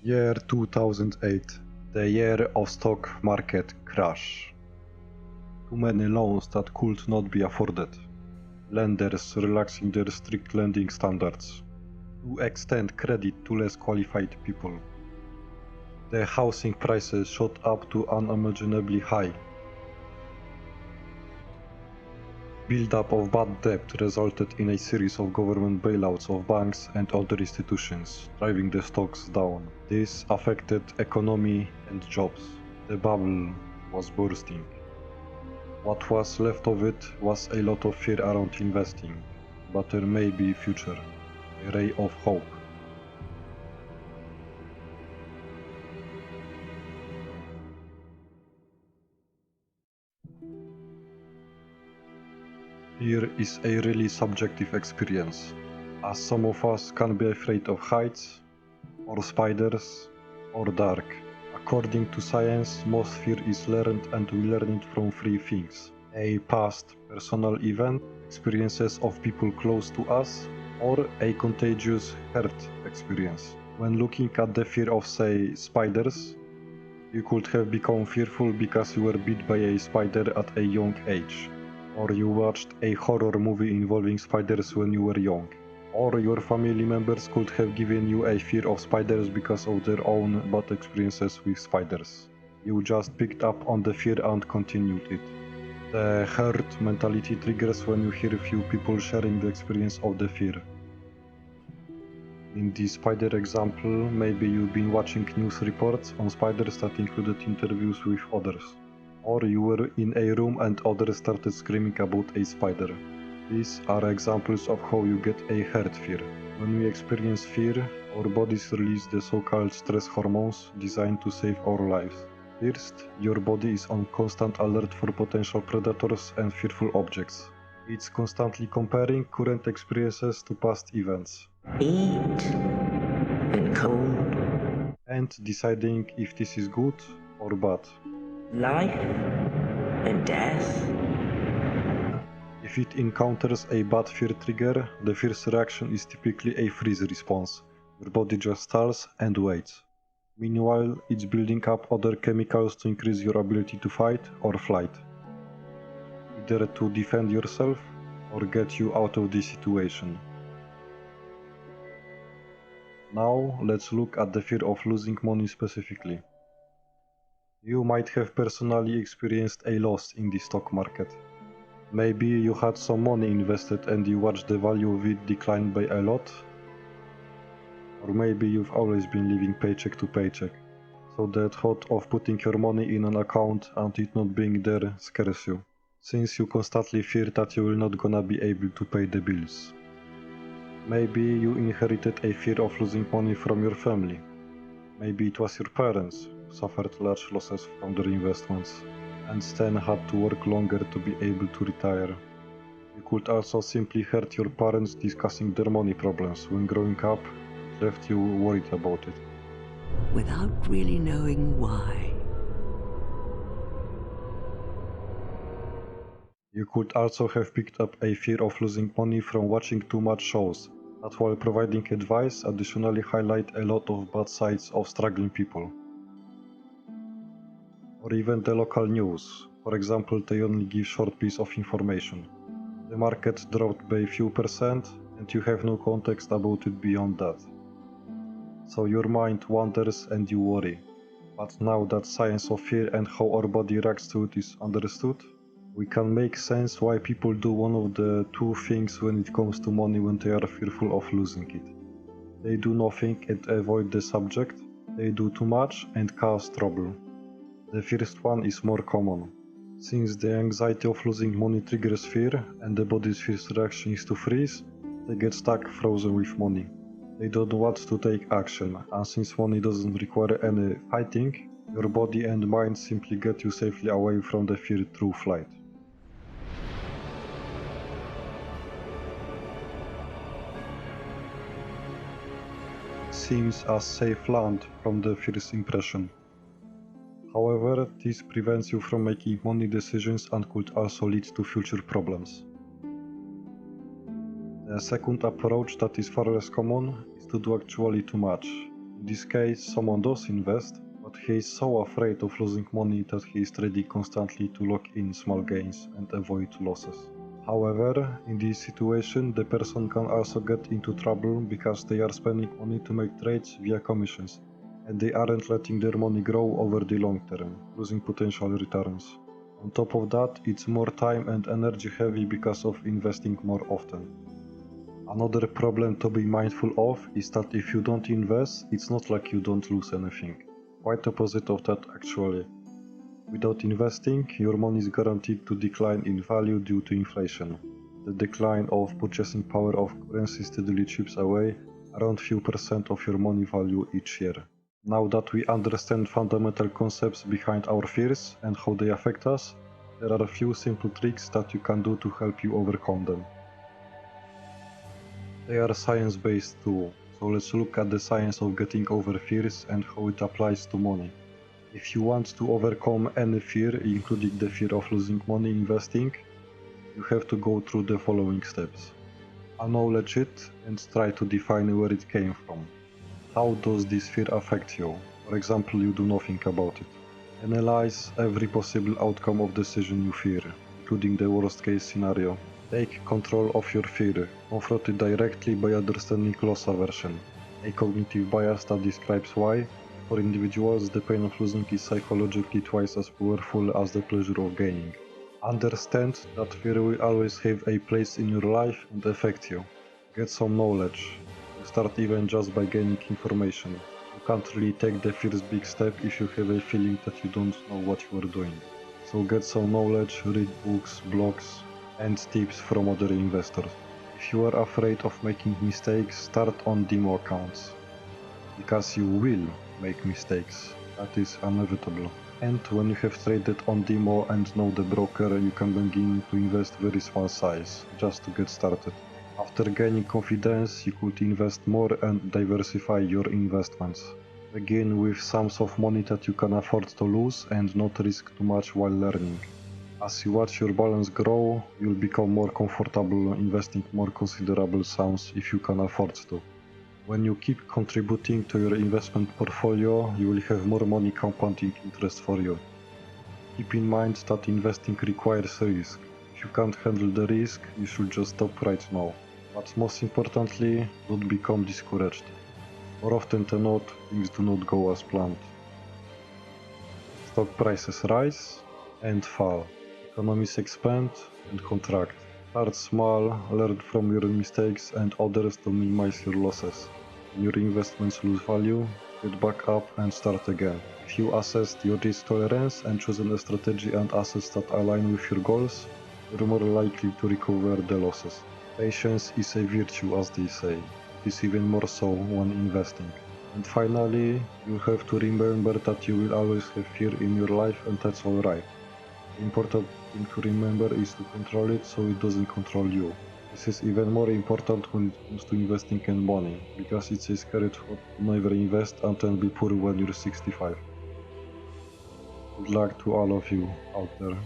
Year 2008, the year of stock market crash. Too many loans that could not be afforded. Lenders relaxing their strict lending standards to extend credit to less qualified people. The housing prices shot up to unimaginably high. Build-up of bad debt resulted in a series of government bailouts of banks and other institutions, driving the stocks down. This affected economy and jobs. The bubble was bursting. What was left of it was a lot of fear around investing, but there may be future, a ray of hope. Fear is a really subjective experience, as some of us can be afraid of heights, or spiders, or dark. According to science, most fear is learned, and we learn it from three things: a past personal event, experiences of people close to us, or a contagious herd experience. When looking at the fear of, say, spiders, you could have become fearful because you were bit by a spider at a young age, or you watched a horror movie involving spiders when you were young, or your family members could have given you a fear of spiders because of their own bad experiences with spiders. You just picked up on the fear and continued it. The herd mentality triggers when you hear few people sharing the experience of the fear. In the spider example, maybe you've been watching news reports on spiders that included interviews with others. Or you were in a room and others started screaming about a spider. These are examples of how you get a herd fear. When we experience fear, our bodies release the so-called stress hormones designed to save our lives. First, your body is on constant alert for potential predators and fearful objects. It's constantly comparing current experiences to past events. Heat and cold, And deciding if this is good or bad. life and death. If it encounters a bad fear trigger, the first reaction is typically a freeze response. Your body just stalls and waits. Meanwhile, it's building up other chemicals to increase your ability to fight or flight. Either to defend yourself or get you out of the situation. Now, let's look at the fear of losing money specifically. You might have personally experienced a loss in the stock market. Maybe you had some money invested and you watched the value of it decline by a lot. Or maybe you've always been living paycheck to paycheck, so the thought of putting your money in an account and it not being there scares you, since you constantly fear that you will not gonna be able to pay the bills. Maybe you inherited a fear of losing money from your family. Maybe it was your parents who suffered large losses from their investments and then had to work longer to be able to retire. You could also simply heard your parents discussing their money problems when growing up. It left you worried about it. Without really knowing why. You could also have picked up a fear of losing money from watching too much shows that, while providing advice, additionally highlight a lot of bad sides of struggling people. Or even the local news. For example, they only give short piece of information. The market dropped by a few percent and you have no context about it beyond that. So your mind wanders and you worry. But now that science of fear and how our body reacts to it is understood, we can make sense why people do one of the two things when it comes to money when they are fearful of losing it. They do nothing and avoid the subject, they do too much and cause trouble. The first one is more common. Since the anxiety of losing money triggers fear and the body's first reaction is to freeze, they get stuck frozen with money. They don't want to take action, and since money doesn't require any fighting, your body and mind simply get you safely away from the fear through flight. Seems a safe land from the first impression. However, this prevents you from making money decisions and could also lead to future problems. The second approach that is far less common is to do actually too much. In this case, someone does invest, but he is so afraid of losing money that he is trading constantly to lock in small gains and avoid losses. However, in this situation, the person can also get into trouble because they are spending money to make trades via commissions, and they aren't letting their money grow over the long term, losing potential returns. On top of that, it's more time and energy heavy because of investing more often. Another problem to be mindful of is that if you don't invest, it's not like you don't lose anything. Quite opposite of that actually. Without investing, your money is guaranteed to decline in value due to inflation. The decline of purchasing power of currency steadily chips away around few percent of your money value each year. Now that we understand fundamental concepts behind our fears and how they affect us, there are a few simple tricks that you can do to help you overcome them. They are science-based too, so let's look at the science of getting over fears and how it applies to money. If you want to overcome any fear, including the fear of losing money investing, you have to go through the following steps. Acknowledge it and try to define where it came from. How does this fear affect you? For example, you do nothing about it. Analyze every possible outcome of decision you fear, including the worst case scenario. Take control of your fear. Confront it directly by understanding loss aversion, a cognitive bias that describes why, for individuals, the pain of losing is psychologically twice as powerful as the pleasure of gaining. Understand that fear will always have a place in your life and affect you. Get some knowledge. You start even just by gaining information. You can't really take the first big step if you have a feeling that you don't know what you are doing. So get some knowledge, read books, blogs, and tips from other investors. If you are afraid of making mistakes, start on demo accounts. Because you will make mistakes. That is inevitable. And when you have traded on demo and know the broker, you can begin to invest very small size, just to get started. After gaining confidence, you could invest more and diversify your investments. Begin with sums of money that you can afford to lose and not risk too much while learning. As you watch your balance grow, you'll become more comfortable investing more considerable sums if you can afford to. When you keep contributing to your investment portfolio, you will have more money compounding interest for you. Keep in mind that investing requires risk. If you can't handle the risk, you should just stop right now. But most importantly, don't become discouraged. More often than not, things do not go as planned. Stock prices rise and fall. Economies expand and contract. Start small, learn from your mistakes and others to minimize your losses. When your investments lose value, get back up and start again. If you assess your risk tolerance and choose a strategy and assets that align with your goals, you're more likely to recover the losses. Patience is a virtue, as they say. It is even more so when investing. And finally, you have to remember that you will always have fear in your life, and that's alright. The important thing to remember is to control it so it doesn't control you. This is even more important when it comes to investing and money, because it's a scary thought to never invest and then be poor when you're 65. Good luck to all of you out there.